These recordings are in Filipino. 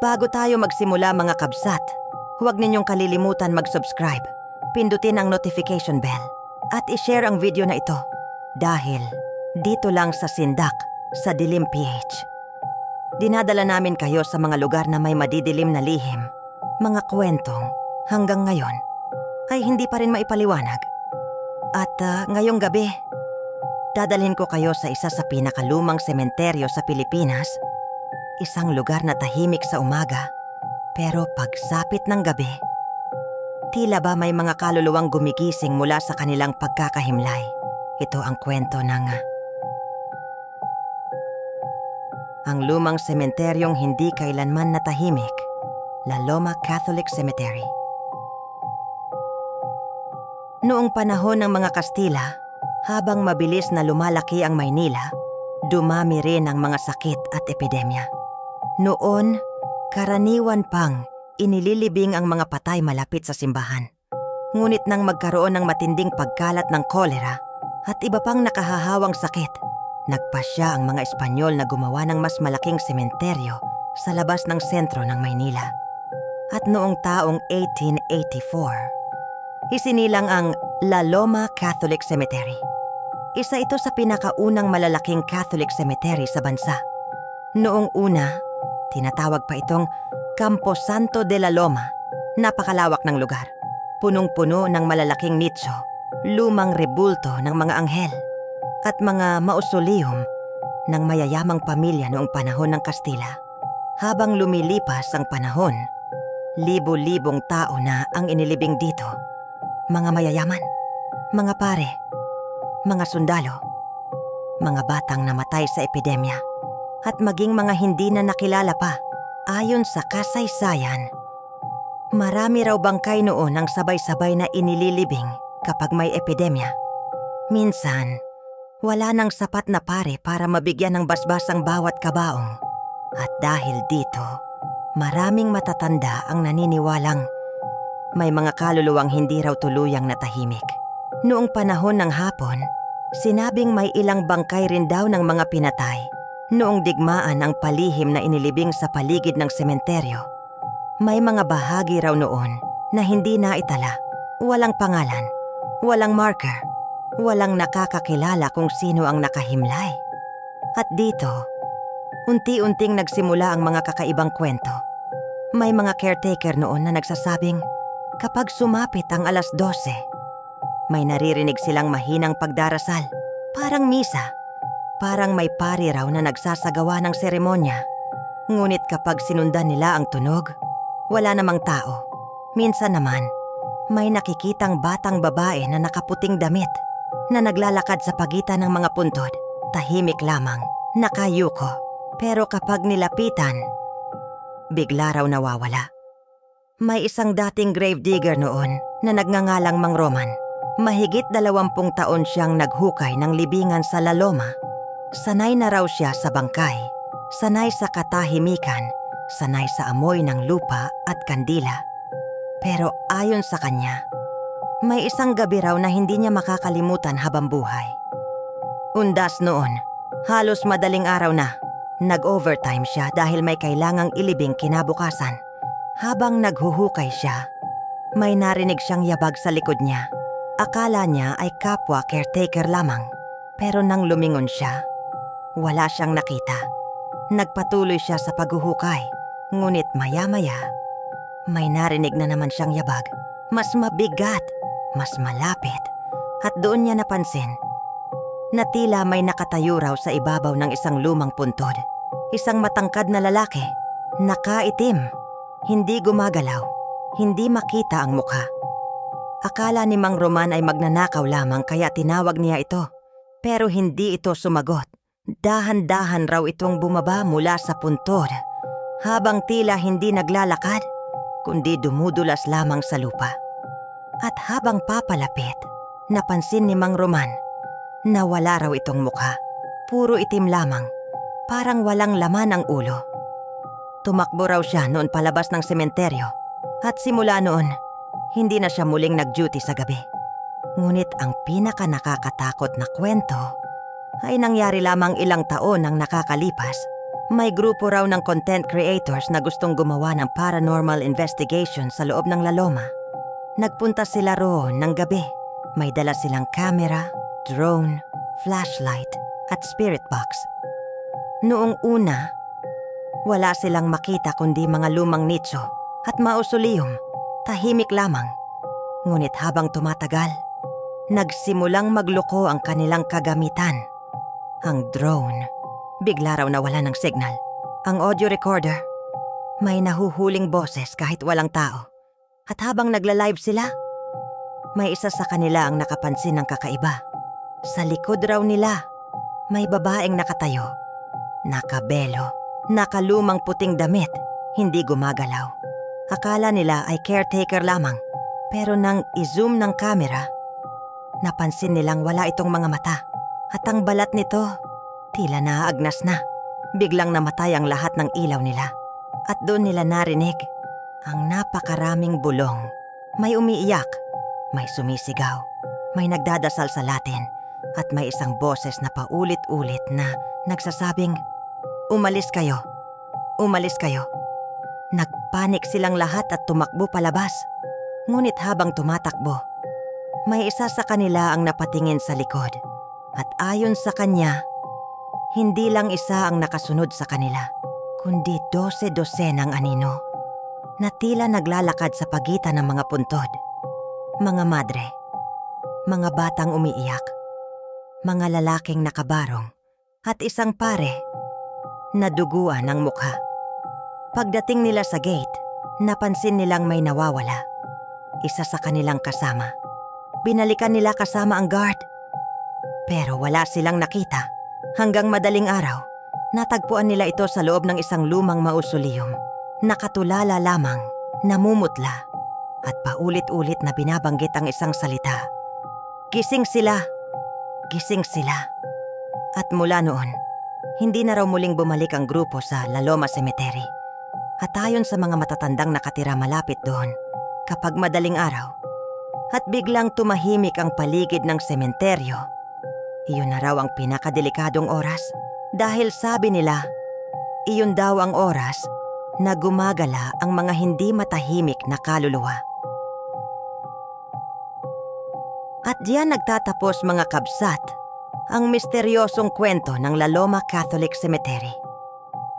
Bago tayo magsimula mga kabsat, huwag ninyong kalilimutan mag-subscribe, pindutin ang notification bell, at i-share ang video na ito. Dahil dito lang sa Sindak, sa Dilim PH. Dinadala namin kayo sa mga lugar na may madidilim na lihim, mga kwentong hanggang ngayon ay hindi pa rin maipaliwanag. At ngayong gabi, dadalhin ko kayo sa isa sa pinakalumang sementeryo sa Pilipinas. Isang lugar na tahimik sa umaga, pero pagsapit ng gabi, tila ba may mga kaluluwang gumigising mula sa kanilang pagkakahimlay. Ito ang kwento ng ang lumang sementeryong hindi kailanman natahimik, La Loma Catholic Cemetery. Noong panahon ng mga Kastila, habang mabilis na lumalaki ang Maynila, dumami rin ang mga sakit at epidemya. Noon, karaniwan pang inililibing ang mga patay malapit sa simbahan. Ngunit nang magkaroon ng matinding pagkalat ng kolera at iba pang nakahahawang sakit, nagpasya ang mga Espanyol na gumawa ng mas malaking sementeryo sa labas ng sentro ng Maynila. At noong taong 1884, isinilang ang La Loma Catholic Cemetery. Isa ito sa pinakaunang malalaking Catholic cemetery sa bansa. Noong una, tinatawag pa itong Camposanto de la Loma. Napakalawak ng lugar. Punong-puno ng malalaking nicho, lumang rebulto ng mga anghel, at mga mausoleum ng mayayamang pamilya noong panahon ng Kastila. Habang lumilipas ang panahon, libo-libong tao na ang inilibing dito. Mga mayayaman, mga pare, mga sundalo, mga batang namatay sa epidemya, at maging mga hindi na nakilala pa. Ayon sa kasaysayan, marami raw bangkay noon ang sabay-sabay na inililibing kapag may epidemya. Minsan, wala nang sapat na pare para mabigyan ng basbas ang bawat kabaong. At dahil dito, maraming matatanda ang naniniwalang may mga kaluluwang hindi raw tuluyang natahimik. Noong panahon ng Hapon, sinabing may ilang bangkay rin daw ng mga pinatay noong digmaan ang palihim na inilibing sa paligid ng sementeryo. May mga bahagi raw noon na hindi naitala, walang pangalan, walang marker, walang nakakakilala kung sino ang nakahimlay. At dito, unti-unting nagsimula ang mga kakaibang kwento. May mga caretaker noon na nagsasabing kapag sumapit ang 12:00, may naririnig silang mahinang pagdarasal, parang misa. Parang may pari raw na nagsasagawa ng seremonya. Ngunit kapag sinundan nila ang tunog, wala namang tao. Minsan naman, may nakikitang batang babae na nakaputing damit na naglalakad sa pagitan ng mga puntod. Tahimik lamang, nakayuko. Pero kapag nilapitan, bigla raw nawawala. May isang dating gravedigger noon na nagngangalang Mang Roman. Mahigit 20 taon siyang naghukay ng libingan sa La Loma. Sanay na raw siya sa bangkay, sanay sa katahimikan, sanay sa amoy ng lupa at kandila. Pero ayon sa kanya, may isang gabi raw na hindi niya makakalimutan habang buhay. Undas noon, halos madaling araw na, nag-overtime siya dahil may kailangang ilibing kinabukasan. Habang naghuhukay siya, may narinig siyang yabag sa likod niya. Akala niya ay kapwa caretaker lamang, pero nang lumingon siya, wala siyang nakita. Nagpatuloy siya sa paghuhukay, ngunit maya-maya, may narinig na naman siyang yabag. Mas mabigat, mas malapit, at doon niya napansin na tila may nakatayo raw sa ibabaw ng isang lumang puntod. Isang matangkad na lalaki, nakaitim, hindi gumagalaw, hindi makita ang mukha. Akala ni Mang Roman ay magnanakaw lamang kaya tinawag niya ito, pero hindi ito sumagot. Dahan-dahan raw itong bumaba mula sa puntod, habang tila hindi naglalakad, kundi dumudulas lamang sa lupa. At habang papalapit, napansin ni Mang Roman na wala raw itong mukha. Puro itim lamang, parang walang laman ang ulo. Tumakbo raw siya noon palabas ng sementeryo, at simula noon, hindi na siya muling nag-duty sa gabi. Ngunit ang pinaka nakakatakot na kwento ay nangyari lamang ilang taon ang nakakalipas May grupo raw ng content creators na gustong gumawa ng paranormal investigation sa loob ng La Loma. Nagpunta sila roon ng gabi. May dala silang camera, drone, flashlight at spirit box. Noong una, wala silang makita kundi mga lumang nicho at mausoleum, tahimik lamang. Ngunit habang tumatagal, nagsimulang magloko ang kanilang kagamitan. Ang drone, bigla raw nawala ng signal. Ang audio recorder, may nahuhuling boses kahit walang tao. At habang nagla-live sila, may isa sa kanila ang nakapansin ng kakaiba. Sa likod raw nila, may babaeng nakatayo. Nakabelo, nakalumang puting damit, hindi gumagalaw. Akala nila ay caretaker lamang. Pero nang i-zoom ng camera, napansin nilang wala itong mga mata. At ang balat nito, tila naaagnas na. Biglang namatay ang lahat ng ilaw nila. At doon nila narinig ang napakaraming bulong. May umiiyak, may sumisigaw, may nagdadasal sa Latin, at may isang boses na paulit-ulit na nagsasabing, "Umalis kayo, umalis kayo." Nagpanik silang lahat at tumakbo palabas. Ngunit habang tumatakbo, may isa sa kanila ang napatingin sa likod. At ayon sa kanya, hindi lang isa ang nakasunod sa kanila, kundi 12 anino na tila naglalakad sa pagitan ng mga puntod. Mga madre, mga batang umiiyak, mga lalaking nakabarong, at isang pare na duguan ang mukha. Pagdating nila sa gate, napansin nilang may nawawala. Isa sa kanilang kasama. Binalikan nila kasama ang guard. Pero wala silang nakita. Hanggang madaling araw, natagpuan nila ito sa loob ng isang lumang mausoleum. Nakatulala lamang, namumutla, at paulit-ulit na binabanggit ang isang salita. Gising sila! Gising sila! At mula noon, hindi na raw muling bumalik ang grupo sa La Loma Cemetery. At ayon sa mga matatandang nakatira malapit doon, kapag madaling araw, at biglang tumahimik ang paligid ng sementeryo, iyon na raw ang pinakadelikadong oras dahil sabi nila, iyon daw ang oras na gumagala ang mga hindi matahimik na kaluluwa. At diyan nagtatapos mga kabsat ang misteryosong kwento ng La Loma Catholic Cemetery.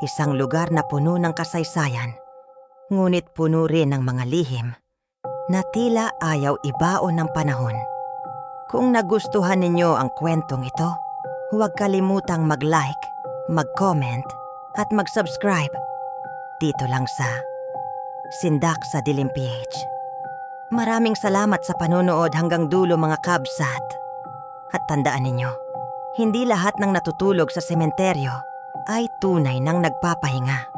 Isang lugar na puno ng kasaysayan, ngunit puno rin ng mga lihim na tila ayaw ibaon ng panahon. Kung nagustuhan ninyo ang kwentong ito, huwag kalimutang mag-like, mag-comment at mag-subscribe dito lang sa Sindak sa Dilim PH. Maraming salamat sa panonood hanggang dulo mga kabsat. At tandaan ninyo, hindi lahat ng natutulog sa sementeryo ay tunay ng nagpapahinga.